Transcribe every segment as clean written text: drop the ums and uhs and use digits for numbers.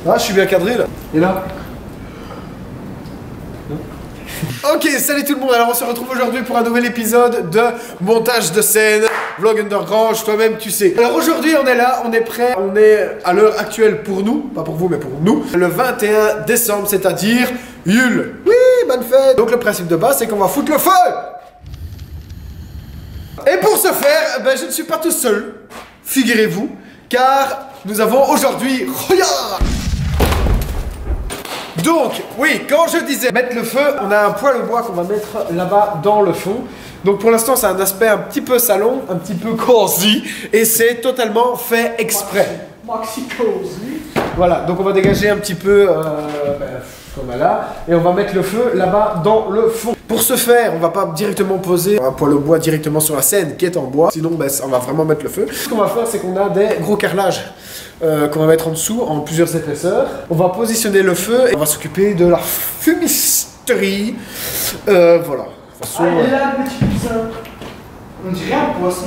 Ah, je suis bien cadré là. Et là? Ok, salut tout le monde, alors on se retrouve aujourd'hui pour un nouvel épisode de montage de scène, vlog underground, toi-même tu sais. Alors aujourd'hui on est là, on est prêt, on est à l'heure actuelle pour nous, pas pour vous mais pour nous, le 21 décembre, c'est-à-dire Yule. Oui, bonne fête. Donc le principe de base c'est qu'on va foutre le feu. Et pour ce faire, ben, je ne suis pas tout seul, figurez-vous, car nous avons aujourd'hui, regarde. Donc, oui, quand je disais mettre le feu, on a un poêle au bois qu'on va mettre là-bas dans le fond. Donc pour l'instant, c'est un aspect un petit peu salon, un petit peu cosy, et c'est totalement fait exprès. Maxi cosy. Voilà, donc on va dégager un petit peu comme là, et on va mettre le feu là-bas dans le fond. Pour ce faire, on va pas directement poser un poêle au bois directement sur la scène qui est en bois, sinon ben, on va vraiment mettre le feu. Ce qu'on va faire, c'est qu'on a des gros carrelages qu'on va mettre en dessous en plusieurs épaisseurs. On va positionner le feu et on va s'occuper de la fumisterie. Voilà. De toute façon, Ah, et là, le petit poussin. On dirait un poisson.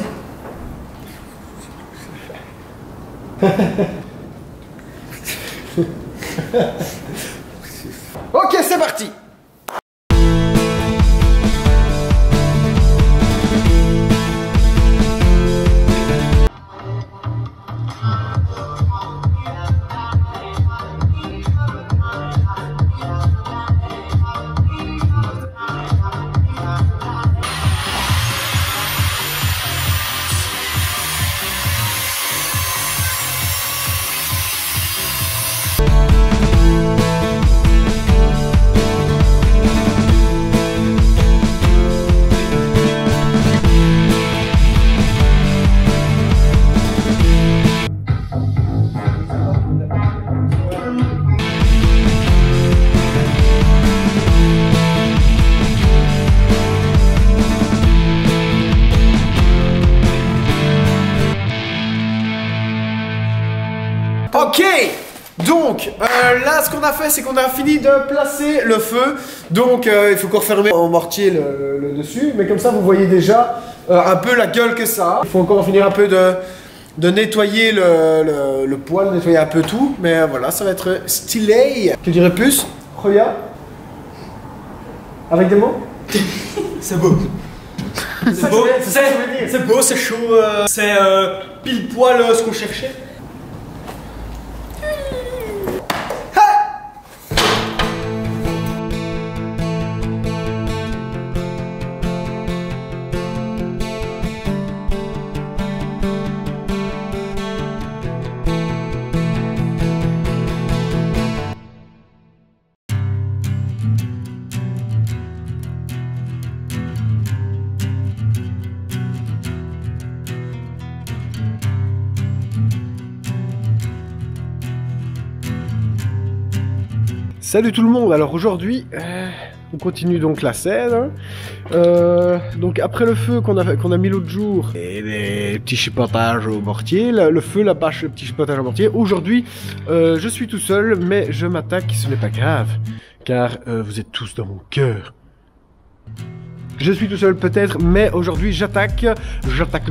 Ok, c'est parti. Ok, donc là ce qu'on a fait c'est qu'on a fini de placer le feu. Donc il faut qu'on referme en mortier le dessus. Mais comme ça vous voyez déjà un peu la gueule que ça a. Il faut encore finir un peu de nettoyer le poêle, nettoyer un peu tout. Mais voilà, ça va être stylé. Tu dirais plus, Roya? Avec des mots? C'est beau. C'est beau, c'est beau, c'est chaud, c'est pile poil ce qu'on cherchait. Salut tout le monde, alors aujourd'hui on continue donc la scène. Donc après le feu qu'on a mis l'autre jour et les petits chipotages au mortier, le feu, la bâche, le petit chipotage au mortier, aujourd'hui je suis tout seul mais je m'attaque, ce n'est pas grave car vous êtes tous dans mon cœur. Je suis tout seul peut-être, mais aujourd'hui j'attaque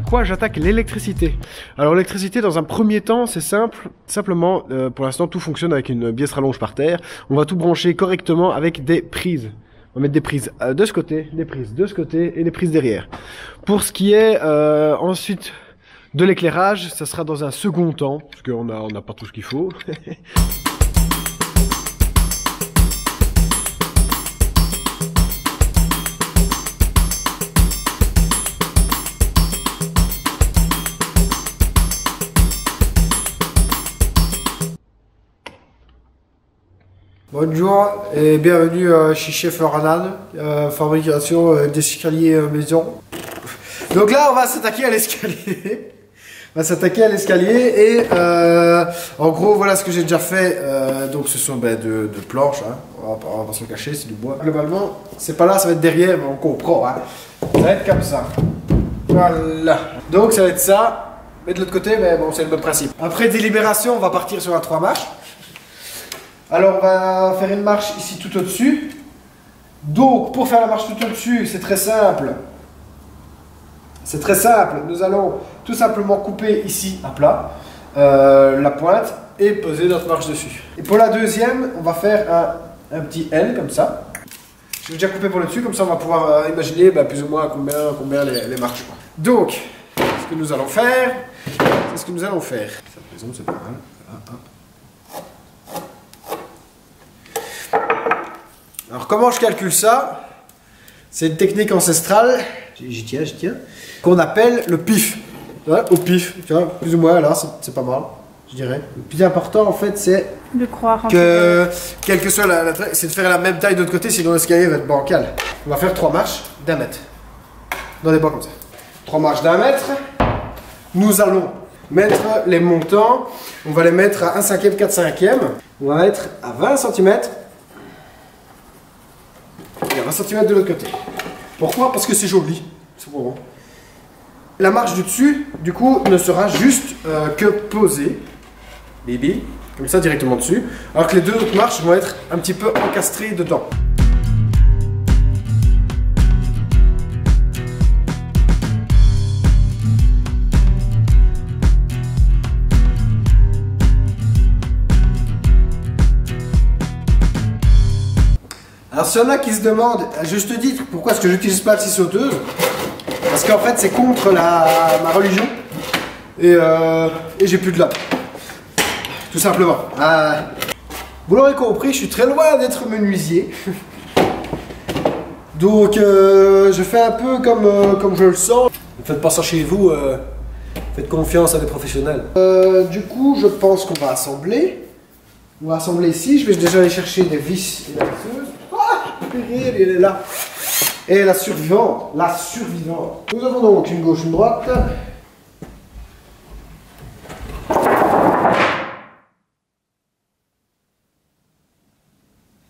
quoi? J'attaque l'électricité. Alors l'électricité dans un premier temps c'est simple, simplement pour l'instant tout fonctionne avec une pièce rallonge par terre. On va tout brancher correctement avec des prises. On va mettre des prises de ce côté, des prises de ce côté et des prises derrière. Pour ce qui est ensuite de l'éclairage, ça sera dans un second temps, parce qu'on n'a pas tout ce qu'il faut. Bonjour et bienvenue chez Chef Ranan, fabrication d'escaliers maison. Donc là on va s'attaquer à l'escalier. On va s'attaquer à l'escalier et en gros voilà ce que j'ai déjà fait. Donc ce sont de planches, hein. On va pas se le cacher, c'est du bois. Globalement c'est pas là, ça va être derrière mais on comprend. Hein. Ça va être comme ça. Voilà. Donc ça va être ça. Mais de l'autre côté, mais bon c'est le même principe. Après délibération on va partir sur un 3 marches. Alors on va faire une marche ici tout au-dessus. Donc pour faire la marche tout au-dessus, c'est très simple. Nous allons tout simplement couper ici à plat la pointe et poser notre marche dessus. Et pour la deuxième, on va faire un petit L comme ça. Je vais déjà couper pour le dessus, comme ça on va pouvoir imaginer plus ou moins combien les marches. Donc, ce que nous allons faire, c'est ce que nous allons faire. Ça présente, c'est pas mal. Alors comment je calcule ça? C'est une technique ancestrale, j'y tiens, qu'on appelle le pif. Ouais, au pif, tu vois, plus ou moins là, c'est pas mal, je dirais. Le plus important en fait, c'est de croire en que, quelle que soit la taille, c'est de faire la même taille de l'autre côté, sinon l'escalier va être bancal. On va faire 3 marches d'1 mètre. Dans des bois comme ça. 3 marches d'1 mètre. Nous allons mettre les montants, on va les mettre à 1/5, 4/5. On va mettre à 20 cm. Et à 20 cm de l'autre côté. Pourquoi? Parce que c'est joli. C'est bon. La marche du dessus, du coup, ne sera juste que posée. Baby. Comme ça, directement dessus. Alors que les 2 autres marches vont être un petit peu encastrées dedans. Alors s'il y en a qui se demandent, à juste titre, pourquoi est-ce que j'utilise pas la scie sauteuse? Parce qu'en fait c'est contre ma religion et j'ai plus de lame. Tout simplement. Vous l'aurez compris, je suis très loin d'être menuisier. Donc je fais un peu comme je le sens. Ne faites pas ça chez vous, faites confiance à des professionnels. Du coup je pense qu'on va assembler. On va assembler ici, je vais déjà aller chercher des vis et la visseuse. Elle est là. Et la survivante. Nous avons donc une gauche, une droite.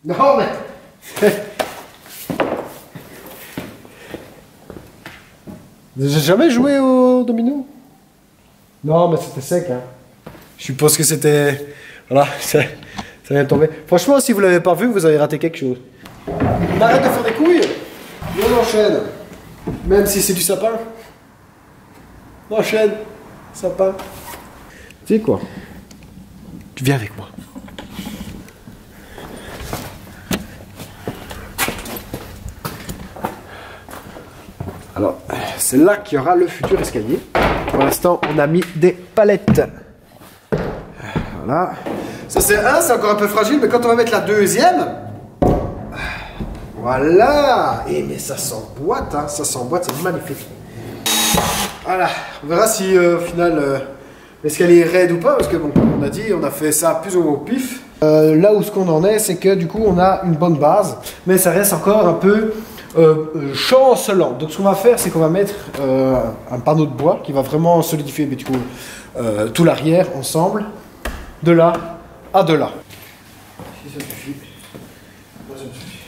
Non mais... J'ai jamais joué au domino? Non mais c'était sec hein. Je suppose que c'était... Voilà, ça vient de tomber. Franchement, si vous l'avez pas vu, vous avez raté quelque chose. On arrête de faire des couilles. On enchaîne. Même si c'est du sapin. On enchaîne. Sapin. Tu sais quoi? Tu viens avec moi. Alors, c'est là qu'il y aura le futur escalier. Pour l'instant, on a mis des palettes. Voilà. Ça c'est encore un peu fragile, mais quand on va mettre la deuxième, voilà. Et mais ça s'emboîte, hein, ça s'emboîte, c'est magnifique. Voilà. On verra si au final l'escalier est raide ou pas, parce que bon, comme on a dit, on a fait ça plus ou moins au pif. Là où ce qu'on en est, c'est que du coup, on a une bonne base, mais ça reste encore un peu chancelant. Donc ce qu'on va faire, c'est qu'on va mettre un panneau de bois qui va vraiment solidifier, mais du coup, tout l'arrière ensemble. De là à de là. Si ça suffit. Moi, ça me suffit.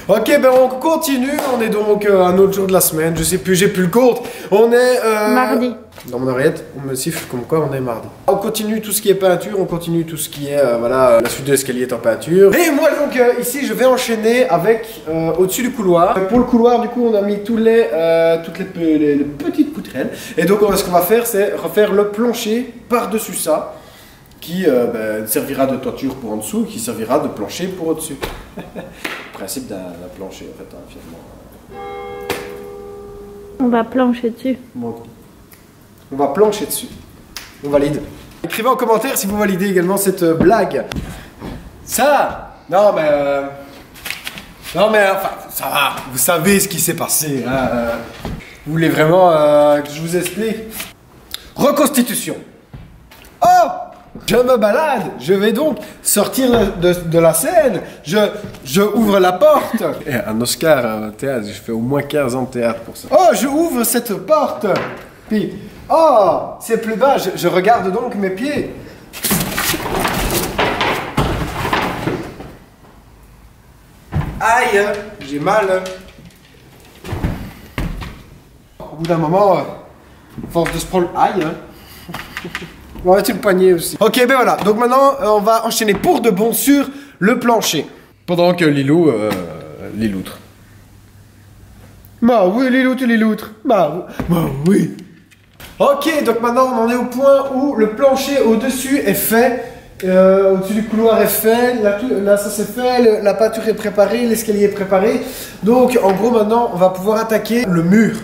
Ok, ben on continue. On est donc un autre jour de la semaine. Je sais plus, j'ai plus le compte. On est mardi. Dans mon oreillette, on me siffle comme quoi on est mardi. On continue tout ce qui est peinture, on continue tout ce qui est, voilà, la suite de l'escalier est en peinture. Et moi donc ici je vais enchaîner avec au-dessus du couloir. Pour le couloir du coup on a mis toutes les petites poutrelles. Et donc ce qu'on va faire c'est refaire le plancher par-dessus ça. Qui servira de toiture pour en dessous, qui servira de plancher pour au-dessus. Le principe d'un plancher en fait, hein, finalement. On va plancher dessus. Bon. On va plancher dessus. On valide. Écrivez en commentaire si vous validez également cette blague. Ça non mais... Non mais enfin, ça va. Vous savez ce qui s'est passé. Hein, vous voulez vraiment que je vous explique? Reconstitution. Oh! Je me balade, je vais donc sortir de la scène, je ouvre la porte. Et un Oscar au théâtre, je fais au moins 15 ans de théâtre pour ça. Oh, je ouvre cette porte. Puis, oh, c'est plus bas, je regarde donc mes pieds. Aïe, j'ai mal. Au bout d'un moment, force de se prendre aïe. On va mettre le panier aussi. Ok, ben voilà. Donc maintenant, on va enchaîner pour de bon sur le plancher. Pendant que Lilou, Liloutre. Bah oui, Liloutre, Liloutre. Bah oui. Ok, donc maintenant on en est au point où le plancher au-dessus est fait. Au-dessus du couloir est fait, là ça c'est fait, la peinture est préparée, l'escalier est préparé. Donc en gros maintenant on va pouvoir attaquer le mur.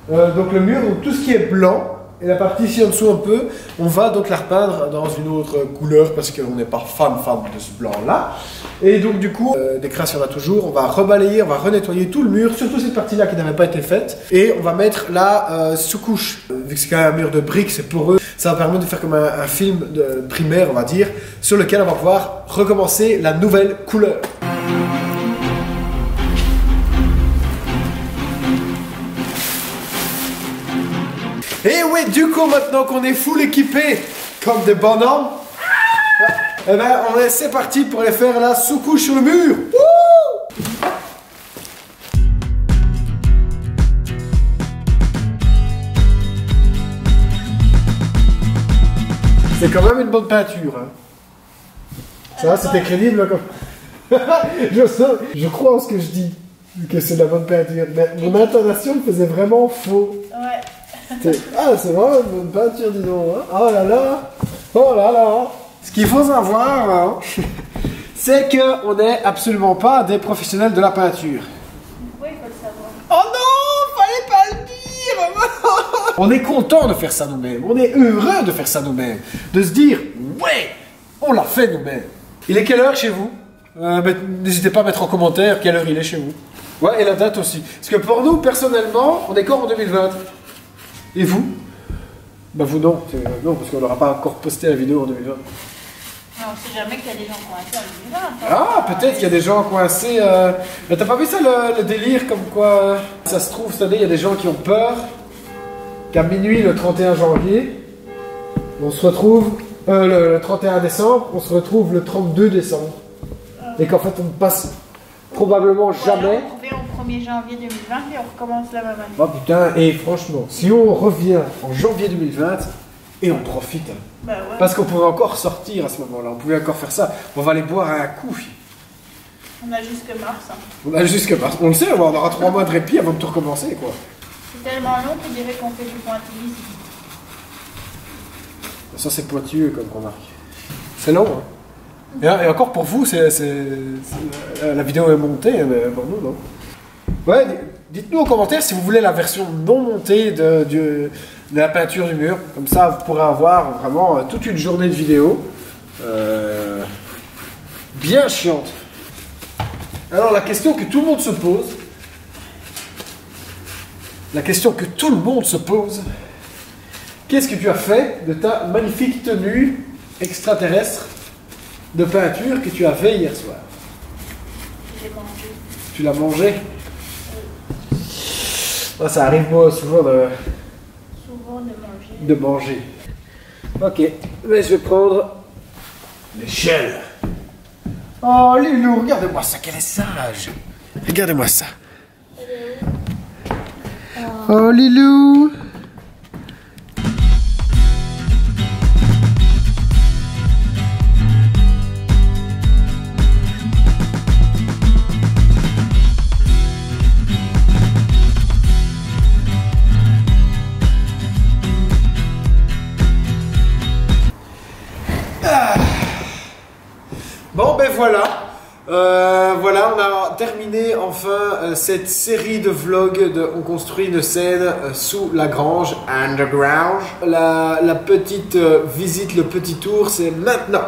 Donc le mur, donc tout ce qui est blanc, et la partie ici en dessous un peu, on va donc la repeindre dans une autre couleur parce qu'on n'est pas fan de ce blanc là. Et donc du coup, des crasses il y en a toujours, on va rebalayer, on va renettoyer tout le mur, surtout cette partie là qui n'avait pas été faite. Et on va mettre la sous-couche, vu que c'est quand même un mur de briques, c'est poreux. Ça va permettre de faire comme un film de primaire, on va dire, sur lequel on va pouvoir recommencer la nouvelle couleur. Et ouais, du coup, maintenant qu'on est full équipé, comme des bonhommes, eh ben, c'est parti pour aller faire la sous-couche sur le mur. Wouh! C'est quand même une bonne peinture. Hein. Ça, c'était crédible. Comme... je crois en ce que je dis, que c'est de la bonne peinture. Mais mon intonation me faisait vraiment faux. Ouais. Ah, c'est vraiment une bonne peinture, dis donc. Hein. Oh là là. Oh là là. Ce qu'il faut savoir, hein, c'est qu'on n'est absolument pas des professionnels de la peinture. Oui, il faut le savoir. Oh non, fallait pas le dire. On est content de faire ça nous-mêmes, on est heureux de faire ça nous-mêmes, de se dire, ouais, on l'a fait nous-mêmes. Il est quelle heure chez vous? N'hésitez pas à mettre en commentaire quelle heure il est chez vous. Ouais, et la date aussi. Parce que pour nous, personnellement, on est encore en 2020. Et vous? Bah vous non, non, parce qu'on n'aura pas encore posté la vidéo en 2020. On sait jamais qu'il y a des gens coincés en 2020. Ah, peut-être qu'il y a des gens coincés. Mais t'as pas vu ça le délire comme quoi ça se trouve cette année, il y a des gens qui ont peur qu'à minuit le 31 janvier, on se retrouve le 31 décembre, on se retrouve le 32 décembre. Et qu'en fait on ne passe probablement jamais. On revient au 1er janvier 2020 et on recommence la même année. Oh putain, et franchement, si on revient en janvier 2020 et on profite. Hein. Bah ouais. Parce qu'on pouvait encore sortir à ce moment-là, on pouvait encore faire ça. On va aller boire un coup. On a jusque mars. Hein. On a jusque mars. On le sait, on aura 3 mois de répit avant de tout recommencer, quoi. C'est tellement long qu'on dirait qu'on fait du pointillisme. Ça, c'est pointilleux comme remarque. C'est long, hein. Et encore pour vous, la vidéo est montée, mais pour nous, non. Ouais, dites-nous en commentaire si vous voulez la version non montée de la peinture du mur. Comme ça, vous pourrez avoir vraiment toute une journée de vidéo. Bien chiante. Alors, la question que tout le monde se pose... Qu'est-ce que tu as fait de ta magnifique tenue extraterrestre de peinture que tu as fait hier soir? J'ai mangé. Tu l'as mangé? Oh, ça arrive moi souvent Souvent de manger. de manger. Ok, mais je vais prendre l'échelle. Oh Lilou, regardez-moi ça, qu'elle est sage. Regardez-moi ça. Oh Lilou. Bon ben voilà, voilà on a terminé enfin cette série de vlogs de On construit une scène sous la grange underground. La petite visite, le petit tour, c'est maintenant.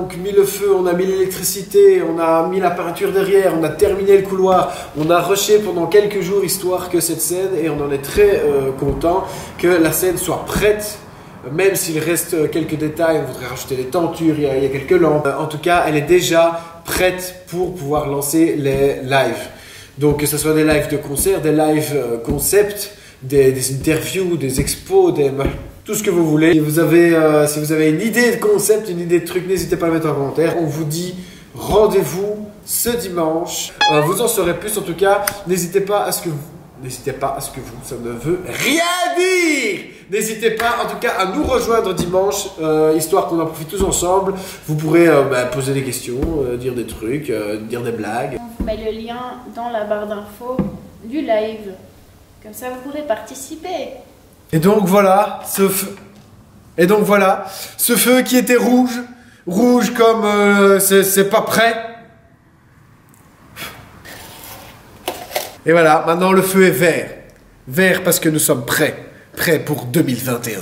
donc mis le feu, on a mis l'électricité, on a mis la peinture derrière, on a terminé le couloir, on a rushé pendant quelques jours histoire que cette scène, et on en est très content que la scène soit prête. Même s'il reste quelques détails, on voudrait rajouter des tentures, il y a quelques lampes. En tout cas, elle est déjà prête pour pouvoir lancer les lives. Donc que ce soit des lives de concert, des lives concept, des interviews, des expos, tout ce que vous voulez. Si vous avez une idée de concept, une idée de truc, n'hésitez pas à le mettre en commentaire. On vous dit rendez-vous ce dimanche. Vous en saurez plus en tout cas. N'hésitez pas à ce que vous, ça ne veut rien dire. N'hésitez pas en tout cas à nous rejoindre dimanche, histoire qu'on en profite tous ensemble. Vous pourrez poser des questions, dire des trucs, dire des blagues. On vous met le lien dans la barre d'infos du live. Comme ça, vous pourrez participer. Et donc voilà, ce feu qui était rouge comme c'est pas prêt. Et voilà, maintenant le feu est vert parce que nous sommes prêts pour 2021.